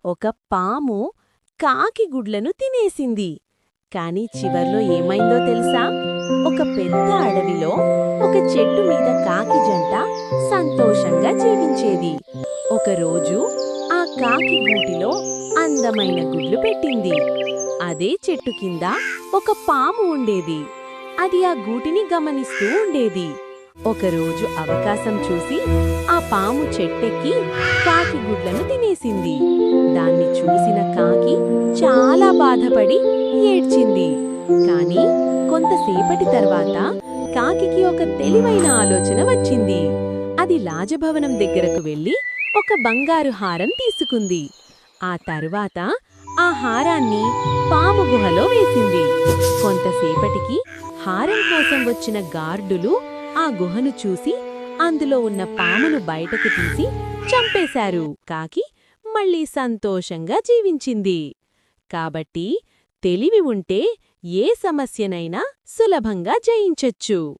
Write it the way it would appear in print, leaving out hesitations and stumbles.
ఒక పాము కాకి గుడ్లను తినేసింది. కాని చివర్లో ఏమైందో తెలుసా? ఒక పెద్ద అడవిలో ఒక చెట్టు మీద కాకి జంట సంతోషంగా జీవించేది. ఒకరోజు ఆ కాకి గూటిలో అందమైన గుడ్లు పెట్టింది. అదే చెట్టు కింద ఒక పాము ఉండేది. అది ఆ గూటిని గమనిస్తూ ఉండేది. ఒకరోజు అవకాశం చూసి ఆ పాము చెట్టెక్కి కాకి గుడ్లను తినేసింది. దాన్ని చూసిన కాకి చాలా బాధపడి ఏడ్చింది. కాని కొంతసేపటి తర్వాత కాకికి ఒక తెలివైన ఆలోచన వచ్చింది. అది రాజభవనం దగ్గరకు వెళ్లి ఒక బంగారు హారం తీసుకుంది. ఆ తరువాత ఆ హారాన్ని పాము గుహలో వేసింది. కొంతసేపటికి హారం కోసం వచ్చిన గార్డులు ఆ గుహను చూసి అందులో ఉన్న పామును బయటకు తీసి చంపేశారు. కాకి మళ్ళీ సంతోషంగా జీవించింది. కాబట్టి తెలివి ఉంటే ఏ సమస్యనైనా సులభంగా జయించొచ్చు.